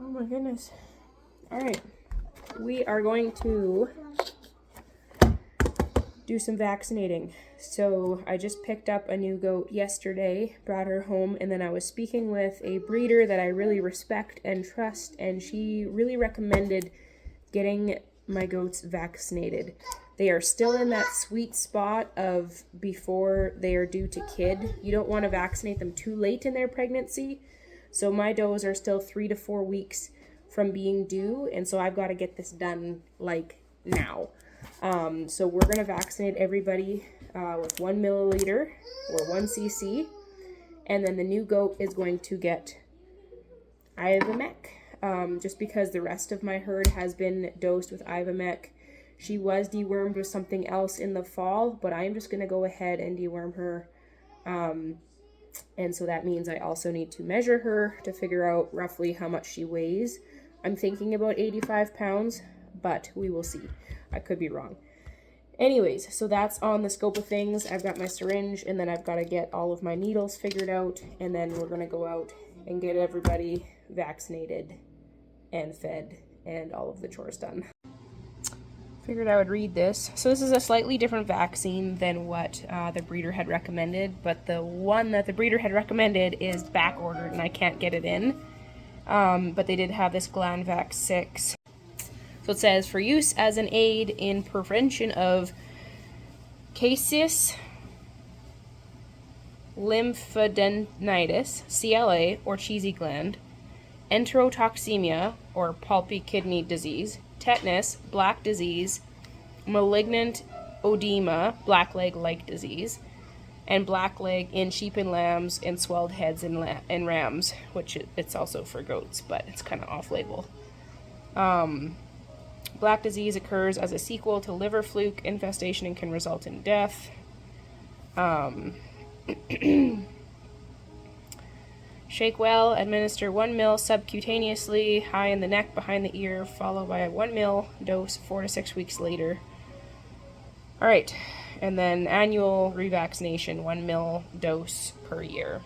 Oh my goodness. All right. We are going to do some vaccinating. So I just picked up a new goat yesterday, brought her home, and then I was speaking with a breeder that I really respect and trust, and she really recommended getting my goats vaccinated. They are still in that sweet spot of before they are due to kid. You don't want to vaccinate them too late in their pregnancy. So my does are still 3 to 4 weeks from being due, and so I've got to get this done like now. So we're going to vaccinate everybody with 1 milliliter or 1 cc, and then the new goat is going to get Ivamec, just because the rest of my herd has been dosed with Ivamec. She was dewormed with something else in the fall, but I am just going to go ahead and deworm her. And so that means I also need to measure her to figure out roughly how much she weighs. I'm thinking about 85 pounds, but we will see. I could be wrong. Anyways, so that's on the scope of things. I've got my syringe, and then I've got to get all of my needles figured out, and then we're going to go out and get everybody vaccinated and fed and all of the chores done. Figured I would read this. So this is a slightly different vaccine than what the breeder had recommended, but the one that the breeder had recommended is back ordered and I can't get it in. But they did have this Glanvax 6. So it says, for use as an aid in prevention of caseous lymphadenitis, CLA, or cheesy gland, enterotoxemia, or pulpy kidney disease, tetanus, black disease, malignant oedema, blackleg-like disease, and blackleg in sheep and lambs, and swelled heads in rams, which it's also for goats, but it's kind of off-label. Black disease occurs as a sequel to liver fluke infestation and can result in death. Shake well, administer 1 ml subcutaneously, high in the neck, behind the ear, followed by a 1 ml dose 4 to 6 weeks later. Alright, and then annual revaccination, 1 ml dose per year.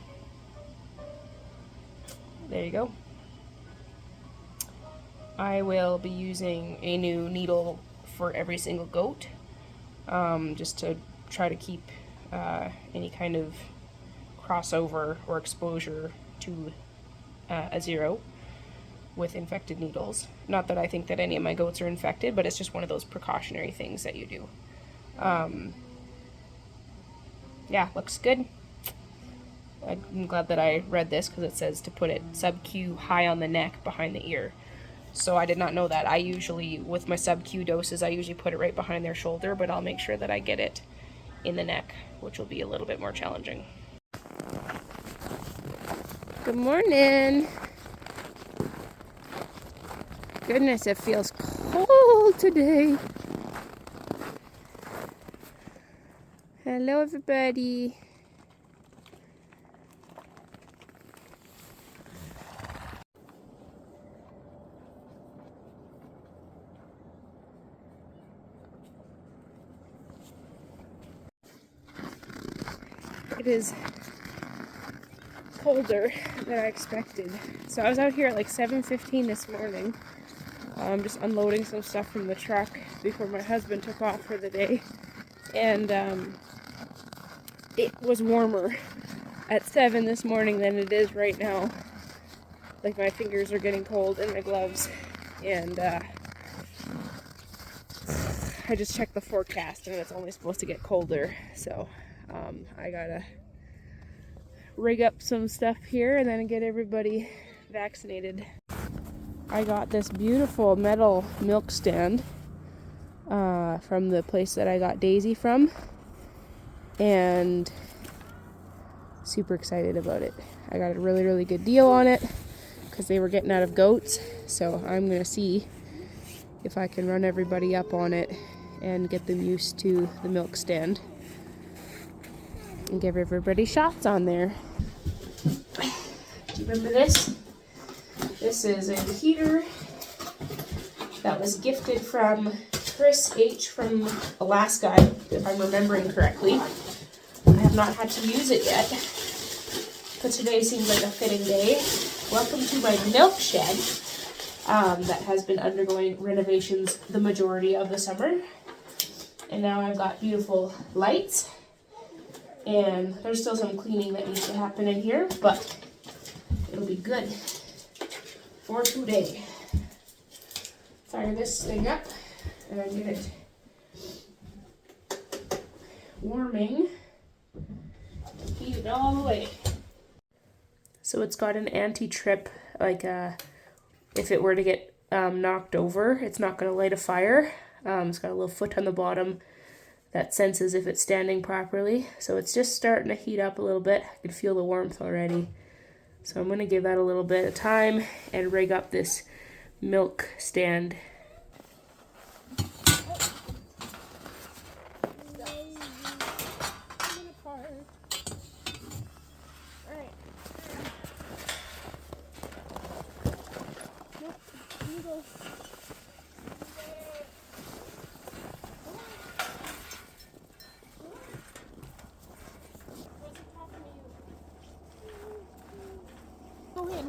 There you go. I will be using a new needle for every single goat, just to try to keep any kind of crossover or exposure to a zero with infected needles. Not that I think that any of my goats are infected, but it's just one of those precautionary things that you do. Yeah, looks good. I'm glad that I read this because it says to put it sub-Q high on the neck behind the ear. So I did not know that. I usually, with my sub-Q doses, I usually put it right behind their shoulder, but I'll make sure that I get it in the neck, which will be a little bit more challenging. Good morning. Goodness, it feels cold today. Hello, everybody. It is colder than I expected. So I was out here at like 7:15 this morning, just unloading some stuff from the truck before my husband took off for the day. And it was warmer at 7 this morning than it is right now. Like, my fingers are getting cold in my gloves. And I just checked the forecast and it's only supposed to get colder. So I gotta rig up some stuff here and then get everybody vaccinated. I got this beautiful metal milk stand from the place that I got Daisy from, and super excited about it. I got a really, really good deal on it because they were getting out of goats, so I'm gonna see if I can run everybody up on it and get them used to the milk stand and give everybody shots on there. Do you remember this? This is a heater that was gifted from Chris H. from Alaska, if I'm remembering correctly. I have not had to use it yet, but today seems like a fitting day. Welcome to my milk shed. that has been undergoing renovations the majority of the summer. And now I've got beautiful lights, and there's still some cleaning that needs to happen in here, but it'll be good for today. Fire this thing up and get it warming. Heat it all the way. So it's got an anti-trip, like if it were to get knocked over, it's not going to light a fire. It's got a little foot on the bottom that senses if it's standing properly. So it's just starting to heat up a little bit. I can feel the warmth already. So I'm going to give that a little bit of time and rig up this milk stand.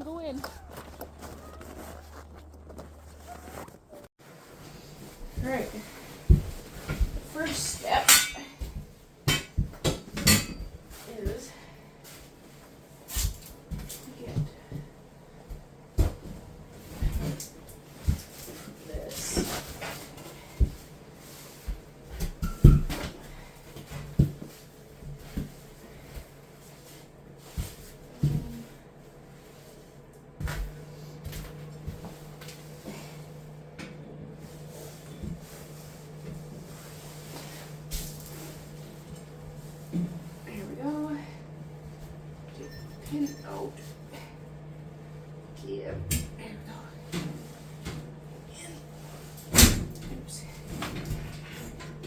Go in. All right. First step is to get this. Pin out. Yeah. There we go. Oops.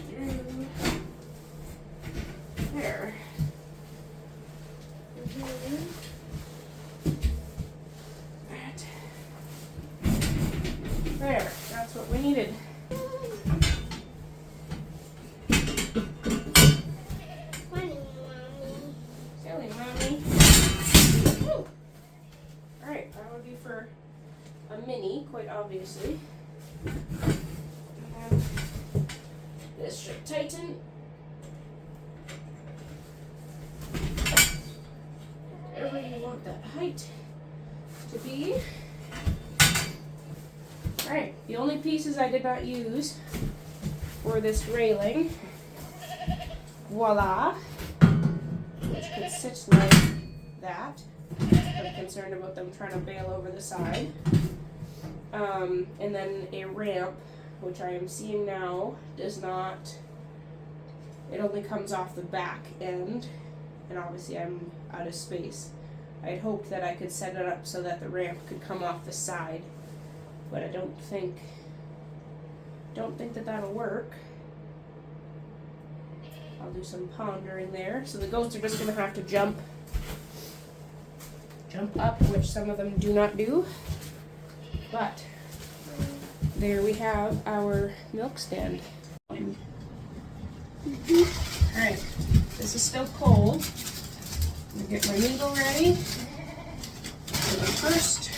Through. There. That. There. That's what we needed. For a mini, quite obviously. And this should tighten. Wherever you want that height to be. Alright, the only pieces I did not use were this railing. Voila! Which could sit like that. I'm concerned about them trying to bail over the side. And then a ramp, which I am seeing now, does not, it only comes off the back end, and obviously I'm out of space. I'd hoped that I could set it up so that the ramp could come off the side, but I don't think that that'll work. I'll do some pondering there. So the goats are just gonna have to jump up, which some of them do not do, but there we have our milk stand. Alright, this is still cold. I'm gonna get my needle ready for the first,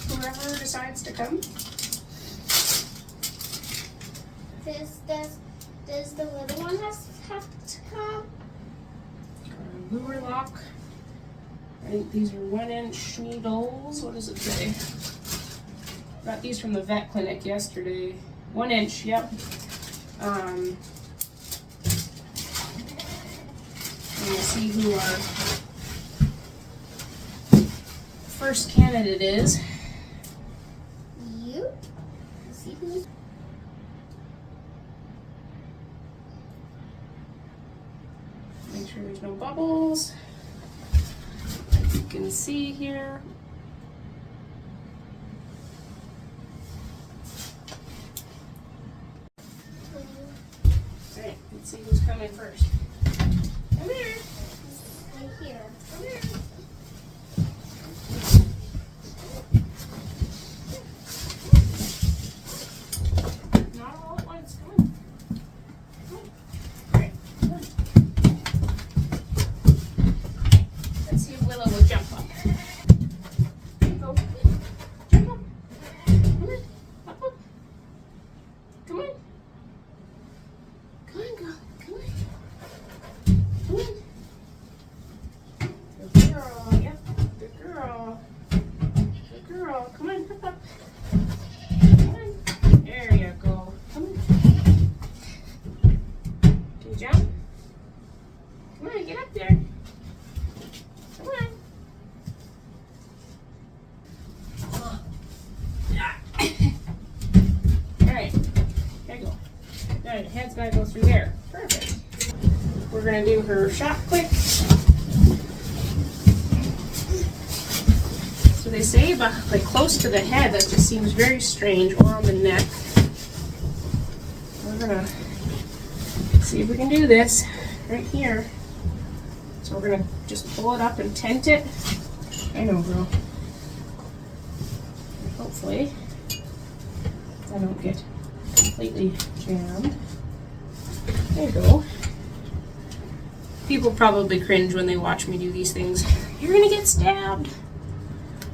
whoever decides to come. Does the little one have to come? Lure lock. I think these are 1-inch needles. What does it say? Got these from the vet clinic yesterday. 1 inch, yep. And we'll see who our first candidate is. You? See who's. Make sure there's no bubbles. As you can see here. Alright, let's see who's coming first. Come here. Right here. Come here. Not all at once. Come on. Come on. Alright, come on. Let's see if Willow will jump up. Go. Jump up. Come here. side. The head's gotta go through there. Perfect. We're gonna do her shot quick. So they say about like close to the head, that just seems very strange, or on the neck. We're gonna see if we can do this right here. So we're gonna just pull it up and tent it. I know, girl. Hopefully I don't get completely jammed. There you go. People probably cringe when they watch me do these things. You're gonna get stabbed.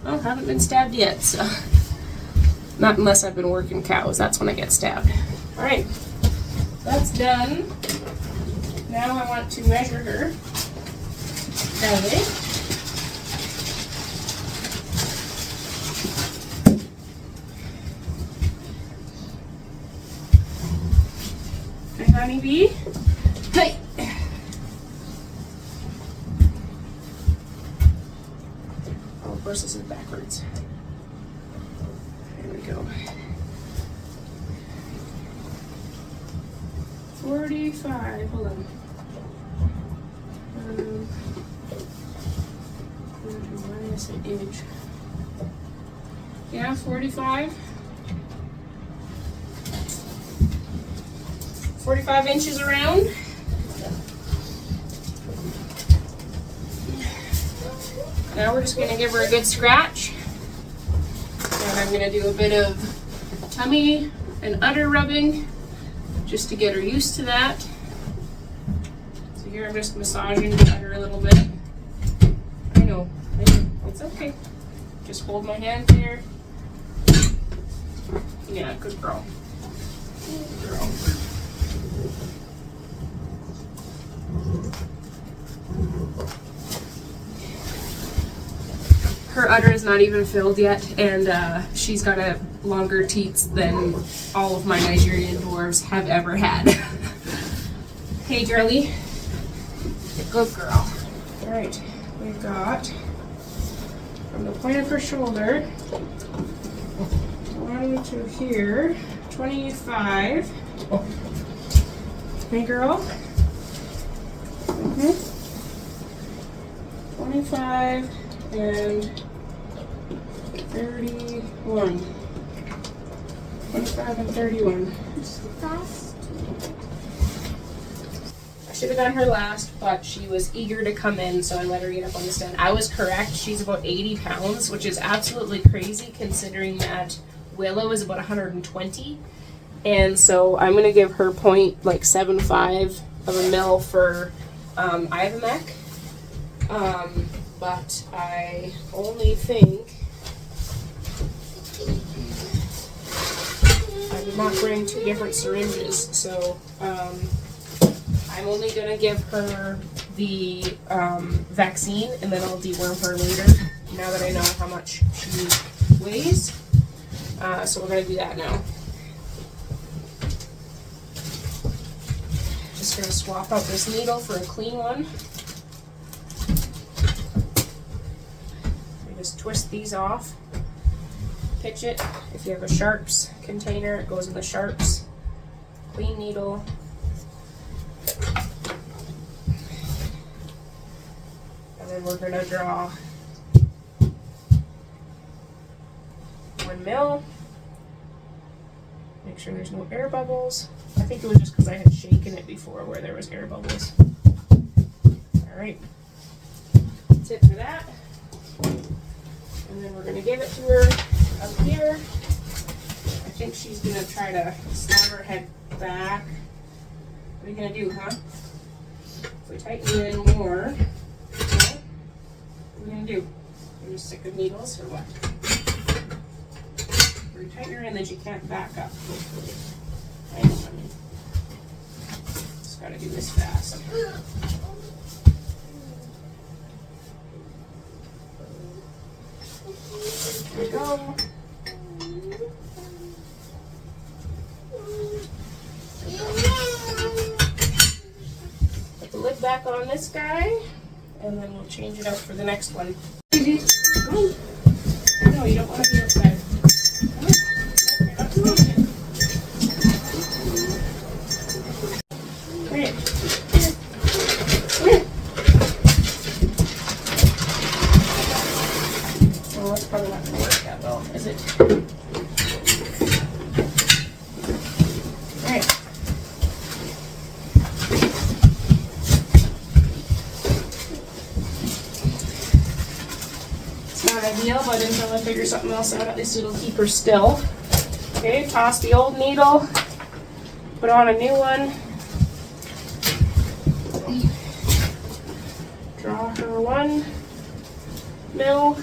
Well, I haven't been stabbed yet, so. Not unless I've been working cows, that's when I get stabbed. Alright, that's done. Now I want to measure her belly. Hi, honeybee. Hey. Oh, of course this is backwards. There we go. 45. Hold on. Minus an inch. Yeah, 45. 45 inches around. Now we're just going to give her a good scratch. And I'm going to do a bit of tummy and udder rubbing just to get her used to that. So here I'm just massaging the udder a little bit. I know, it's okay. Just hold my hand here. Yeah, good girl. Good girl. Her udder is not even filled yet, and she's got a longer teats than all of my Nigerian dwarves have ever had. Hey, girlie. Good girl. Alright, we've got from the point of her shoulder down to here, 25. Hey, girl. 25 and 31. 25 and 31. I should have done her last, but she was eager to come in, so I let her get up on the stand. I was correct. She's about 80 pounds, which is absolutely crazy considering that Willow is about 120. And so I'm going to give her 0.75 of a mil for Ivamec. But I only think I did not bring 2 different syringes, so I'm only going to give her the vaccine, and then I'll deworm her later, now that I know how much she weighs. So we're going to do that now. Just going to swap out this needle for a clean one. Just twist these off, pitch it. If you have a sharps container, it goes in the sharps. Clean needle. And then we're gonna draw 1 mil. Make sure there's no air bubbles. I think it was just because I had shaken it before where there was air bubbles. All right, that's it for that. And then we're going to give it to her up here. I think she's going to try to slam her head back. What are you going to do, huh? If we tighten it in more, okay, what are you going to do? You're just sick of needles or what? We tighten her in that you can't back up. I know, honey. Just got to do this fast. There we go. Put the lid back on this guy, and then we'll change it out for the next one. No, you don't want to be outside. Alright. It's not ideal, but until I figure something else out, at least it'll keep her still. Okay, toss the old needle, put on a new one. Draw her 1 mil.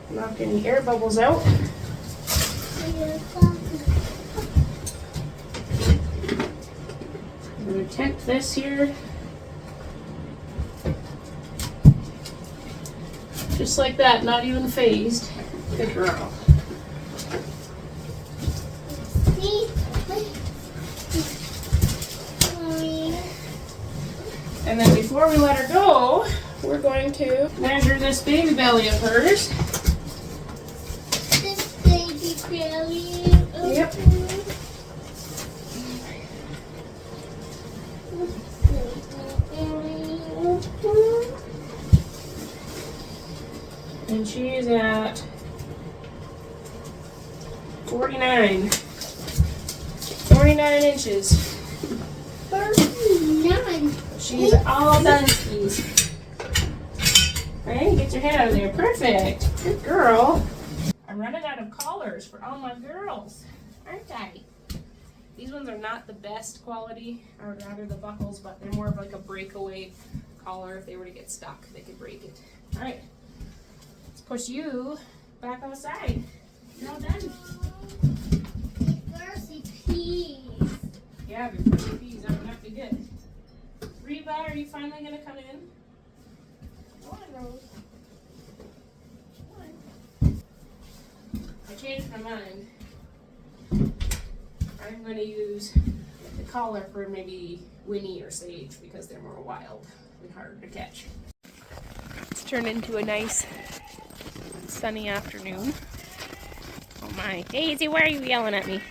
Knock any air bubbles out. I'm going to tent this here. Just like that, not even phased. Good girl. And then before we let her go, we're going to measure this baby belly of hers. This baby belly. Yep. And she's at 49. 49 inches. 39. She's all done, skis. Right, get your head out of there. Perfect. Good girl. I'm running out of collars for all my girls, aren't I? These ones are not the best quality. I would rather the buckles, but they're more of like a breakaway collar. If they were to get stuck, they could break it. All right. Let's push you back outside. You're all done. Mercy, please. Yeah, before she pees, that would not be good. Reba, are you finally going to come in? Go on, Rose. Come on. I changed my mind. I'm going to use the collar for maybe Winnie or Sage because they're more wild and harder to catch. It's turned into a nice sunny afternoon. Oh my. Daisy, why are you yelling at me?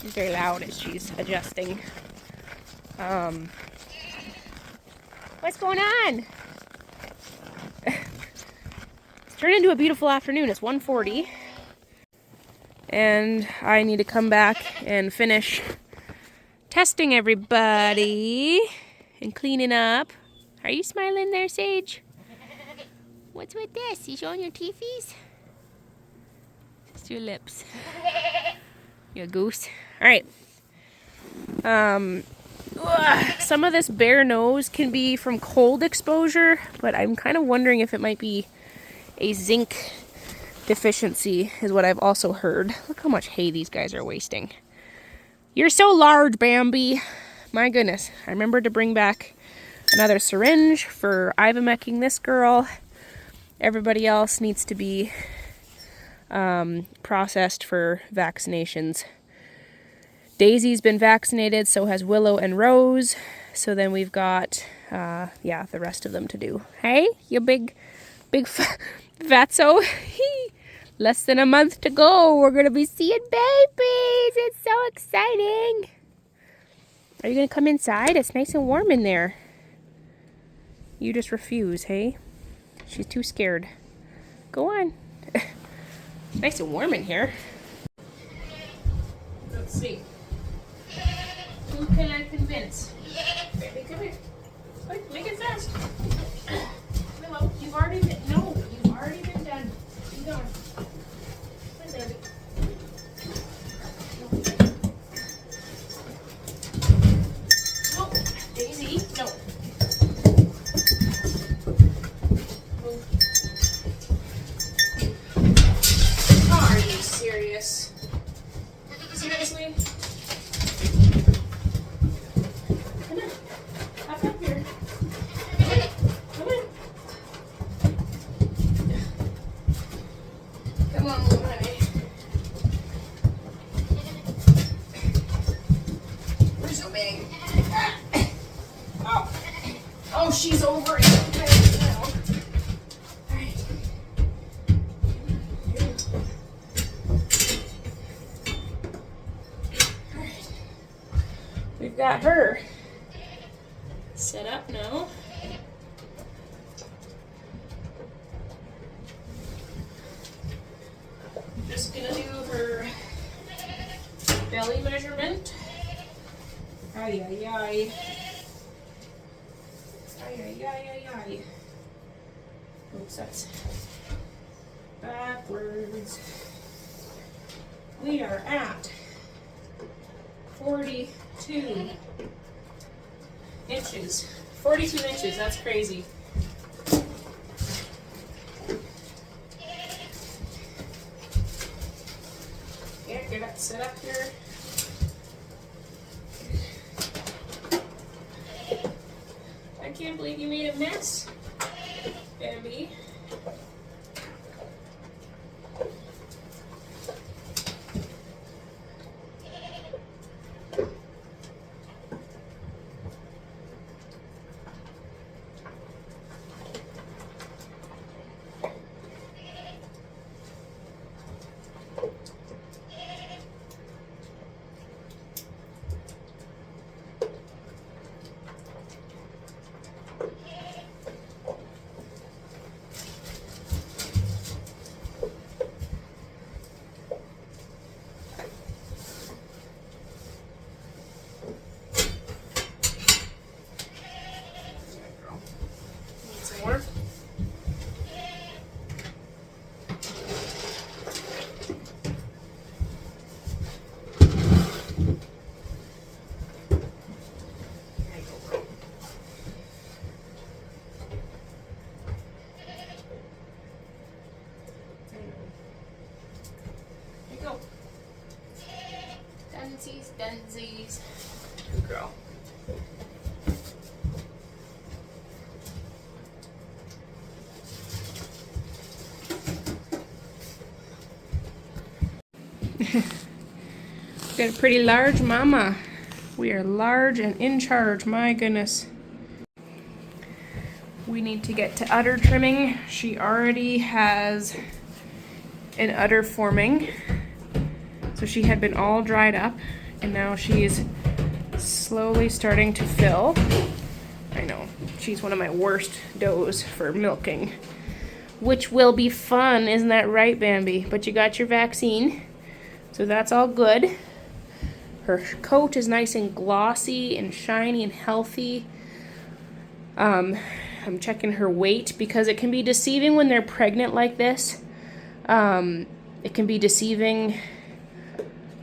She's very loud as she's adjusting. What's going on? It's turned into a beautiful afternoon. It's 1:40. And I need to come back and finish testing everybody and cleaning up. Are you smiling there, Sage? What's with this? You showing your teethies? Just your lips. You a goose. All right. Some of this bare nose can be from cold exposure, but I'm kind of wondering if it might be a zinc deficiency is what I've also heard. Look how much hay these guys are wasting. You're so large, Bambi. My goodness. I remembered to bring back another syringe for Ivamecking this girl. Everybody else needs to be processed for vaccinations. Daisy's been vaccinated, so has Willow and Rose. So then we've got, the rest of them to do. Hey, you big fatso. Less than a month to go. We're going to be seeing babies. It's so exciting. Are you going to come inside? It's nice and warm in there. You just refuse, hey? She's too scared. Go on. It's nice and warm in here. Let's see. Who can I convince? Baby, come here. Quick, make it fast. Willow, you've already been done. Keep going. Come here, baby. No, Daisy, no. Are you serious? Seriously? Come here. Back up here. Come here. Come on, little honey. We're so big. Oh. Oh, she's over it. Now. All right. We've got her set up now. belly measurement. Ay, ay, ay. Ay, ay, ay, ay, ay. Oops, that's backwards. We are at 42 inches. 42 inches, that's crazy. Yeah, get that set up here. I can't believe you made a mess, Bambi. More. There you go. Dunsies, dunsies. Good girl. Got a pretty large mama. We are large and in charge, my goodness. We need to get to udder trimming. She already has an udder forming. So she had been all dried up and now she's slowly starting to fill. I know, she's one of my worst does for milking, which will be fun, isn't that right, Bambi? But you got your vaccine, so that's all good. Her coat is nice and glossy and shiny and healthy. I'm checking her weight because it can be deceiving when they're pregnant like this. It can be deceiving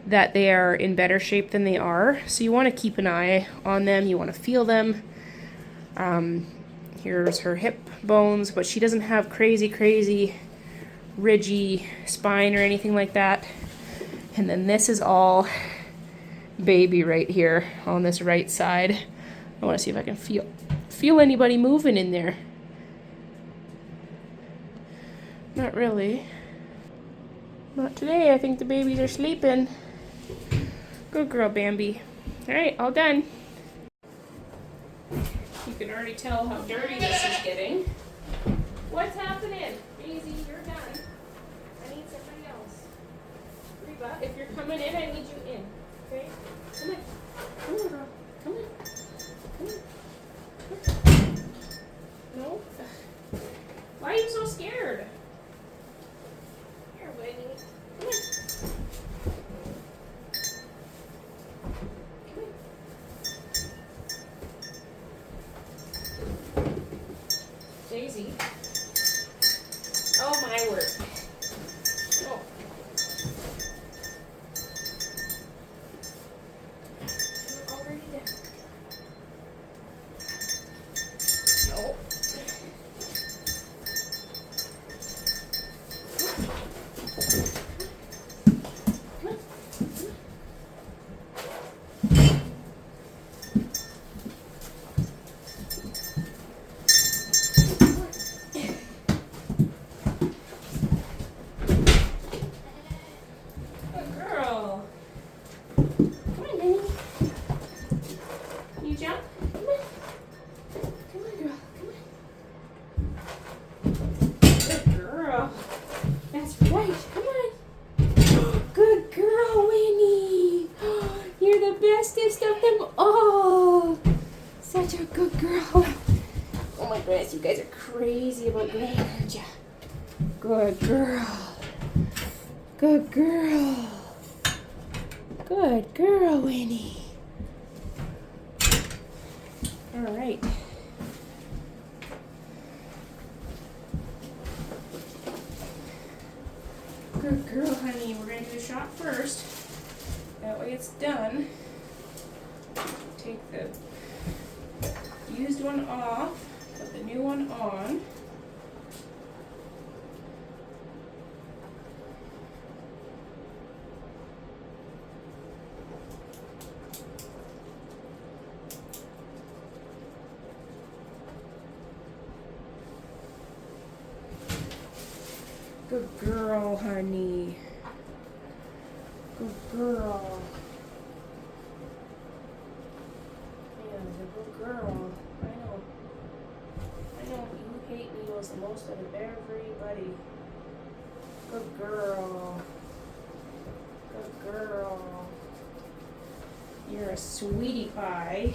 that they are in better shape than they are. So you want to keep an eye on them. You want to feel them. Here's her hip bones, but she doesn't have crazy ridgy spine or anything like that. And then this is all baby right here on this right side. I want to see if I can feel anybody moving in there. Not really. Not today. I think the babies are sleeping. Good girl, Bambi. All right, all done. You can already tell how dirty this is getting. What's happening? Daisy, you're done. I need somebody else. Reba, if you're coming in, I need you in. Okay? Come on. Come on, girl. Come on. Come on. No? Why are you so scared? Here, Winnie. Come on. Daisy. Oh my word. Oh. You're already done. No. You guys are crazy about Granny, aren't ya? Good girl. Good girl. Good girl, Winnie. All right. Good girl, honey. We're going to do the shot first. That way it's done. Take the used one off, put the new one on. Good girl, honey. Good girl. Yeah, a good girl. I know. You hate needles the most out of everybody. Good girl. Good girl. You're a sweetie pie.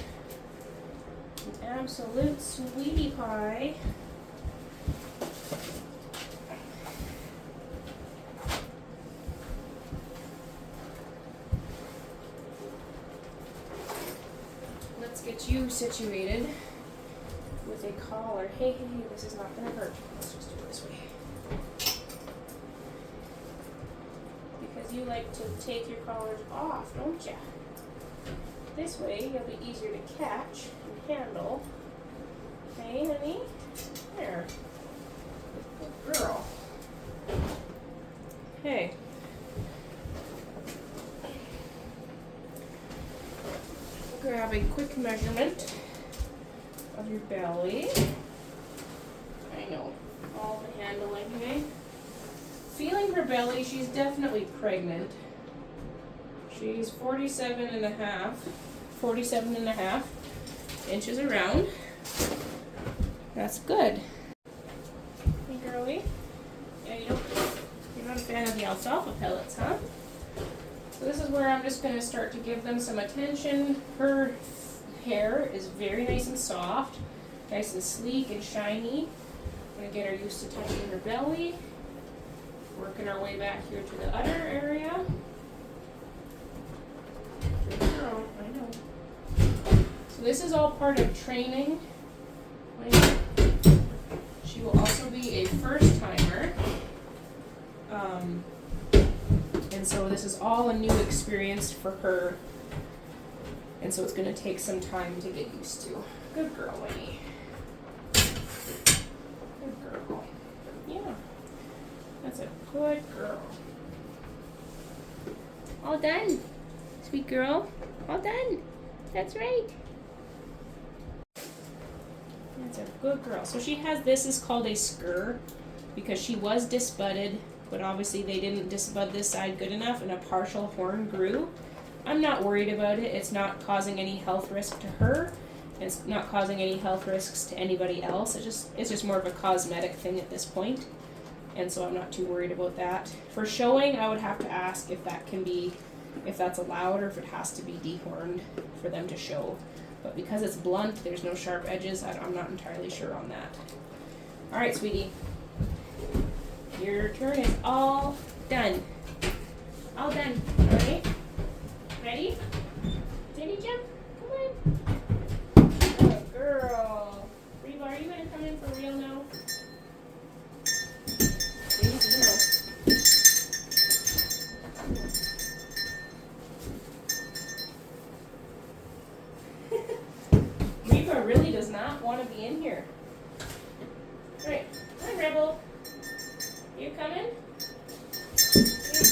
An absolute sweetie pie. Let's get you situated with a collar. Hey, this is not going to hurt. Let's just do it this way. Because you like to take your collars off, don't you? This way, you'll be easier to catch and handle. Hey, honey? There. Good girl. Hey. Grab a quick measurement of your belly. I know, all the handling, okay? Feeling her belly, she's definitely pregnant. She's 47 and a half inches around. That's good. Hey, girlie. Yeah, you're not a fan of the alfalfa pellets, huh? So this is where I'm just going to start to give them some attention. Her hair is very nice and soft, nice and sleek and shiny. I'm going to get her used to touching her belly. Working our way back here to the udder area. Good girl, I know. So this is all part of training. She will also be a first timer. And so this is all a new experience for her. And so it's going to take some time to get used to. Good girl, Winnie. Good girl. Yeah. That's a good girl. All done. Sweet girl. All done. That's right. That's a good girl. So she has, this is called a scur because she was disbudded, but obviously they didn't disbud this side good enough and a partial horn grew. I'm not worried about it. It's not causing any health risk to her. It's not causing any health risks to anybody else. It's just more of a cosmetic thing at this point. And so I'm not too worried about that. For showing, I would have to ask if that can be, if that's allowed or if it has to be dehorned for them to show. But because it's blunt, there's no sharp edges, I'm not entirely sure on that. All right, sweetie. Your turn is all done. All done, all right? Ready? Diddy jump? Come on. Good girl. Reba, are you going to come in for real now? Reba really does not want to be in here. All right. Hi, Rebel. You coming? Baby,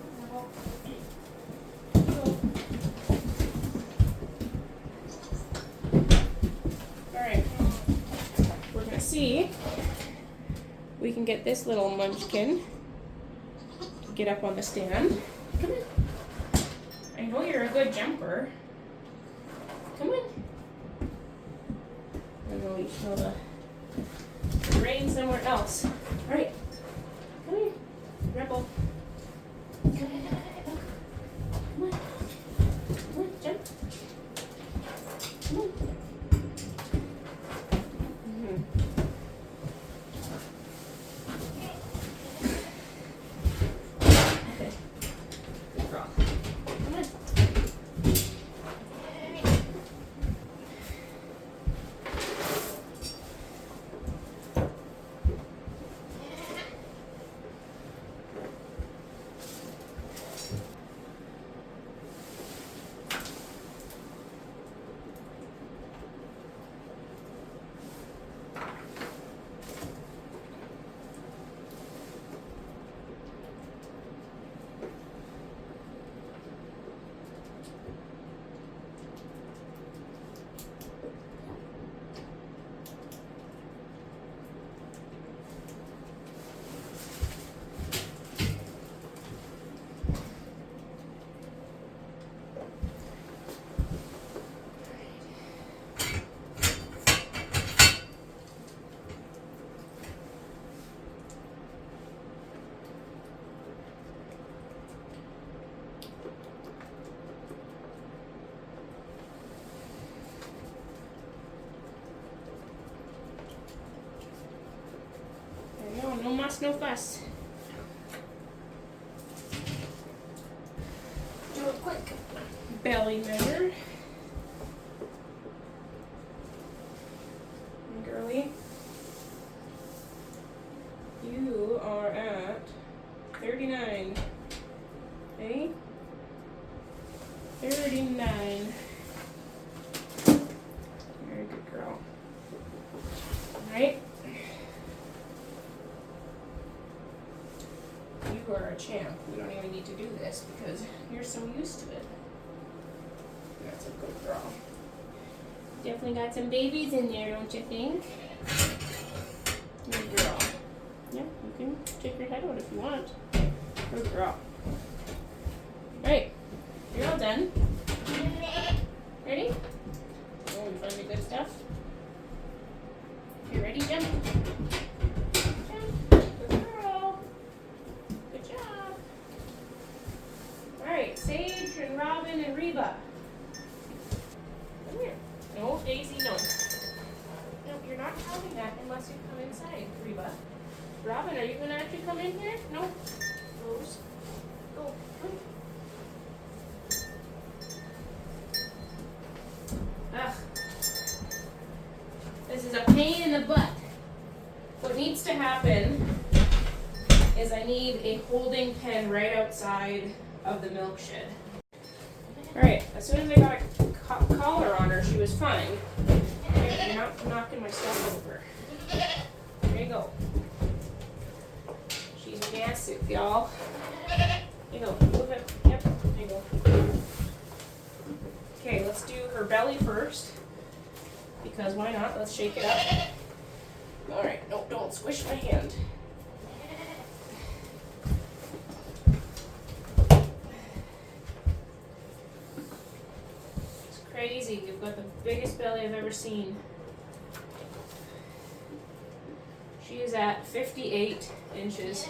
no. Alright, we're going to see we can get this little munchkin to get up on the stand. Come on. I know you're a good jumper. Come on. And then we throw the rein somewhere else. Alright. Come here, Rebel. Come on. Come on. Come on, jump. Come on. fuss, no fuss. Do a quick belly measure. And girly, you are at 39. Okay? 39. Very good girl. Alright? You are a champ. We don't even need to do this because you're so used to it. That's a good girl. Definitely got some babies in there, don't you think? Good girl. Yeah, you can take your head out if you want. Good girl. Alright, you're all done. Ready? Oh, you find the good stuff? You ready, jump? Jump. Good girl. Good job. Alright, Sage and Robin and Reba. Come here. No, Daisy, no. No, you're not counting that unless you come inside, Reba. Robin, are you going to actually come in here? No. Rose. Go. Come. Ugh. This is a pain in the butt. What needs to happen is I need a holding pen right outside of the milk shed. Alright, as soon as I got a collar on her, she was fine. Okay, you're not knocking my stuff over. There you go. She's massive, y'all. There you go. Move it. Yep, there you go. Okay, let's do her belly first. Because why not? Let's shake it up. Alright, no, don't squish my hand. It's crazy. You've got the biggest belly I've ever seen. She is at 58 inches.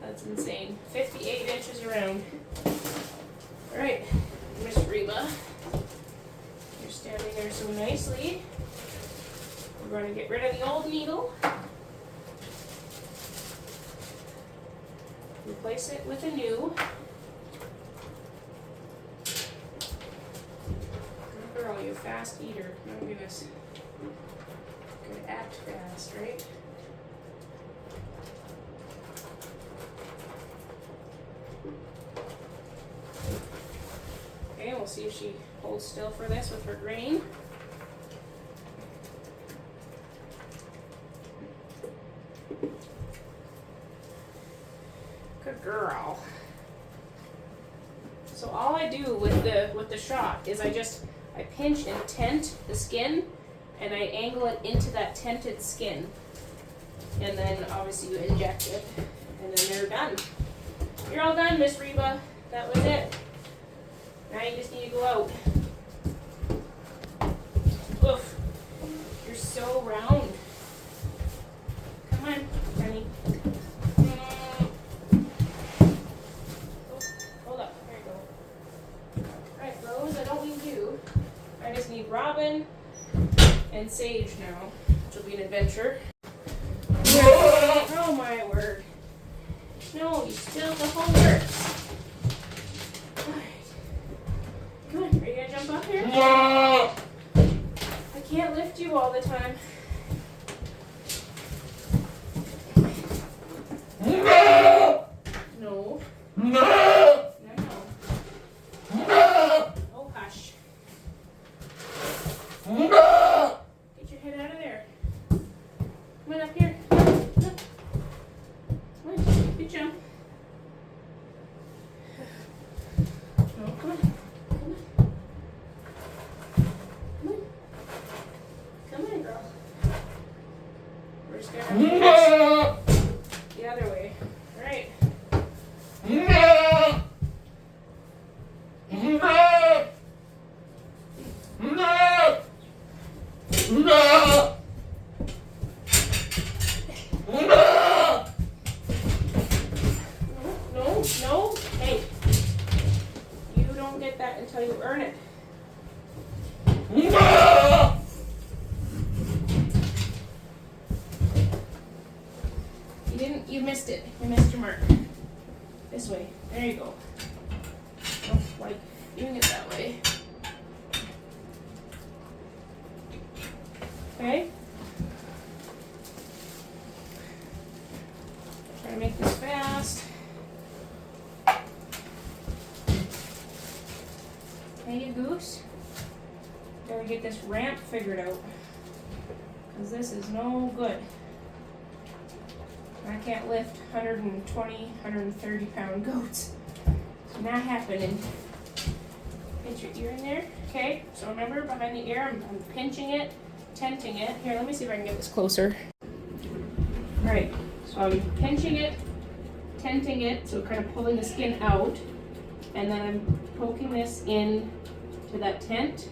That's insane. 58 inches around. Alright, Miss Reba. You're standing there so nicely. We're going to get rid of the old needle. Replace it with a new. Good girl, you fast eater. Oh goodness. Gotta act fast, right? Okay, we'll see if she holds still for this with her grain. Good girl. So all I do with the shot is I pinch and tent the skin, and I angle it into that tented skin, and then obviously you inject it, and then they're done. You're all done, Miss Reba. That was it. Now you just need to go out. Oof. You're so round. Come on, honey. Oh, hold up. There you go. Alright, Rose, I don't need you. I just need Robin and Sage now, which will be an adventure. Oh my word. No, you still the whole works. Come on, are you gonna jump up here? I can't lift you all the time. No. No. Oh, hush. Get your head out of there. Come on up here. Come on, good jump. No, come on. The other way. All right. No. Hey. You don't get that until you earn it. missed it. You missed your mark. This way. There you go. Don't like doing it that way. Okay. Try to make this fast. Hey, you goose. Gotta get this ramp figured out. Because this is no good. I can't lift 120, 130 pound goats. It's not happening. Pinch your ear in there. Okay, so remember behind the ear, I'm pinching it, tenting it. Here, let me see if I can get this closer. Alright, so I'm pinching it, tenting it, so kind of pulling the skin out. And then I'm poking this in to that tent,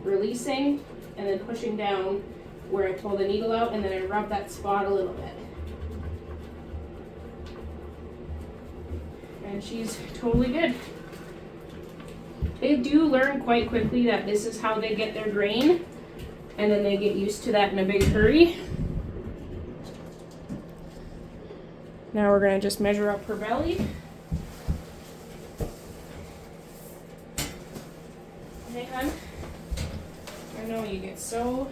releasing, and then pushing down where I pull the needle out, and then I rub that spot a little bit. And she's totally good. They do learn quite quickly that this is how they get their grain, and then they get used to that in a big hurry. Now we're gonna just measure up her belly. Hey, hon. I know you get so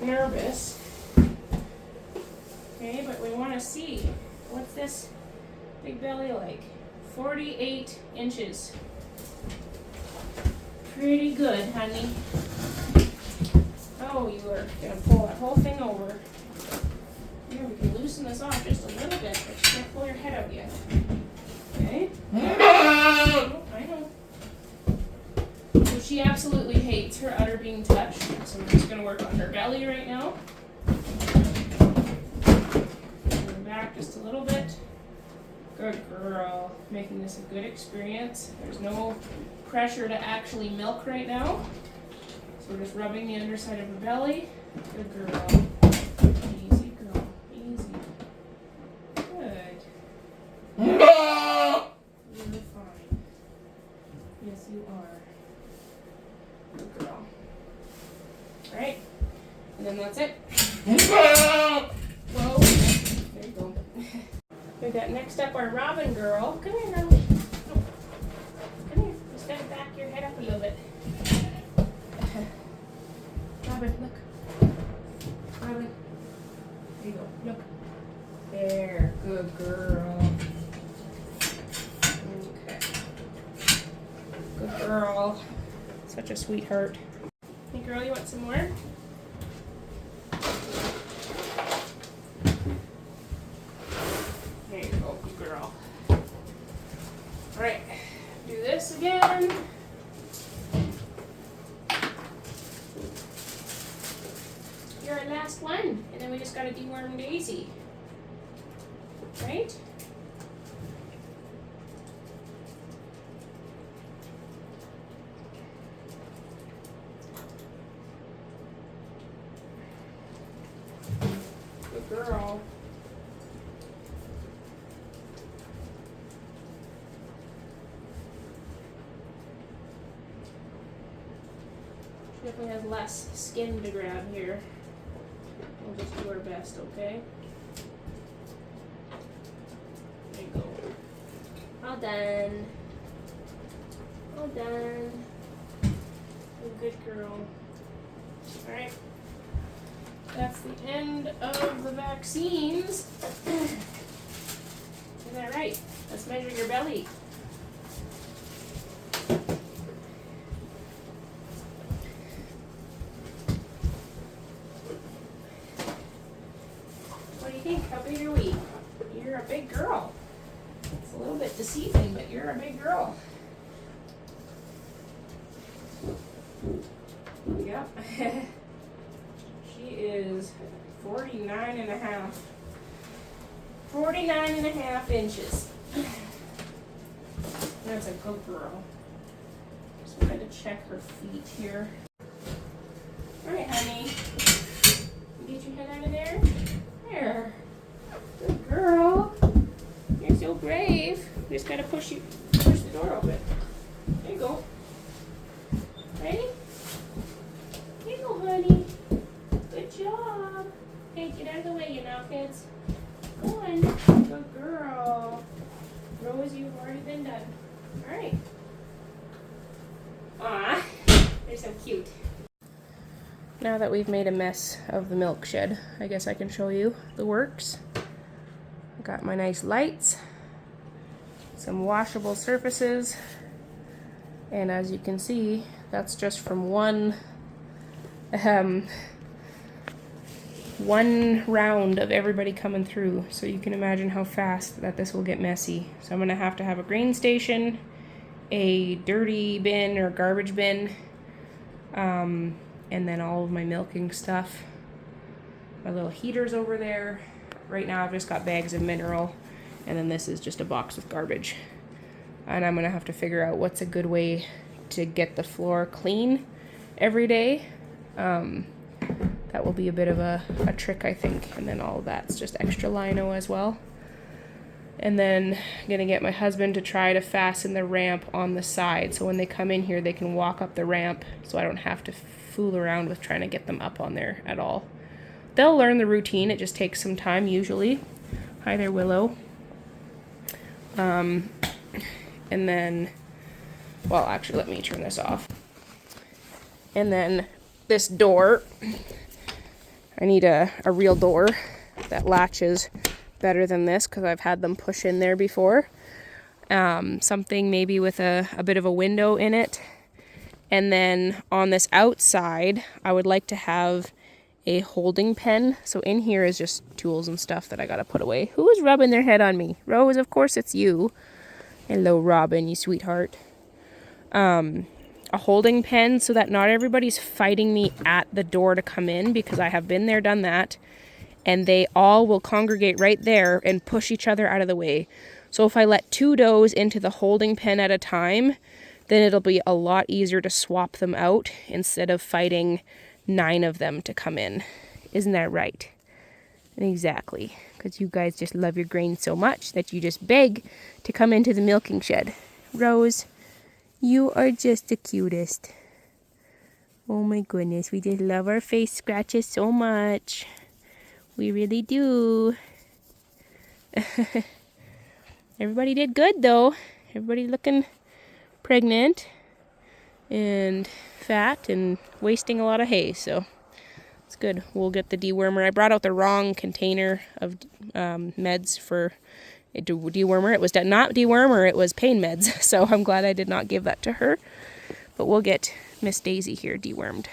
nervous. Okay, but we want to see, what's this big belly like? 48 inches. Pretty good, honey. Oh, you are going to pull that whole thing over. Here, we can loosen this off just a little bit, but you can't pull your head out yet. Okay? Oh, I know. So she absolutely hates her udder being touched, so we're just going to work on her belly right now. Bring back just a little bit. Good girl. Making this a good experience. There's no pressure to actually milk right now. So we're just rubbing the underside of her belly. Good girl. Easy, girl. Easy. Good. You're fine. Yes, you are. Good girl. Alright. And then that's it. Whoa. There you go. We got next up our Robin girl. Come here, girl. Oh. Come here. Just gotta back your head up a little bit. Robin, look. Robin. There you go. Look. There. Good girl. Okay. Good girl. Such a sweetheart. Hey girl, you want some more? There you go, good girl. Alright, do this again. You're our last one, and then we just gotta deworm Daisy. Right? Good girl. She definitely has less skin to grab here. We'll just do our best, okay? There you go. All done. All done. Good girl. Alright. That's the end of the vaccines. Is that right? Let's measure your belly. What do you think? How big are we? You're a big girl. It's a little bit deceiving, but you're a big girl. Yep. She is 49 and a half. 49 and a half inches. That's a good girl. Just wanted to check her feet here. Alright, honey. You get your head out of there? There. Good girl. You're so brave. We just gotta push the door open. There you go. Ready? Here you go, honey. Good job. Okay, get out of the way, you know, kids. Go on. Good girl. Rose, you've already been done. Alright. Aw, they're so cute. Now that we've made a mess of the milk shed, I guess I can show you the works. I got my nice lights, some washable surfaces, and as you can see, that's just from one round of everybody coming through. So you can imagine how fast that this will get messy. So I'm gonna have to have a grain station, a dirty bin or garbage bin, and then all of my milking stuff. My little heaters over there. Right now I've just got bags of mineral, and then this is just a box with garbage. And I'm gonna have to figure out what's a good way to get the floor clean every day. That will be a bit of a trick, I think. And then all of that's just extra lino as well. And then I'm gonna get my husband to try to fasten the ramp on the side, so when they come in here they can walk up the ramp, so I don't have to fool around with trying to get them up on there at all. They'll learn the routine, it just takes some time usually. Hi there, Willow. And then, well, actually, let me turn this off. And then this door, I need a real door that latches better than this, because I've had them push in there before. Something maybe with a bit of a window in it. And then on this outside, I would like to have a holding pen. So in here is just tools and stuff that I gotta put away. Who is rubbing their head on me? Rose, of course it's you. Hello, Robin, you sweetheart. A holding pen so that not everybody's fighting me at the door to come in, because I have been there, done that. And they all will congregate right there and push each other out of the way. So if I let 2 does into the holding pen at a time, then it'll be a lot easier to swap them out instead of fighting 9 of them to come in. Isn't that right? Exactly. Because you guys just love your grain so much that you just beg to come into the milking shed. Rose, you are just the cutest. Oh my goodness, we just love our face scratches so much. We really do. Everybody did good though. Everybody looking pregnant and fat and wasting a lot of hay, so it's good. We'll get the dewormer. I brought out the wrong container of meds for a dewormer. It was not dewormer, it was pain meds, so I'm glad I did not give that to her. But we'll get Miss Daisy here dewormed.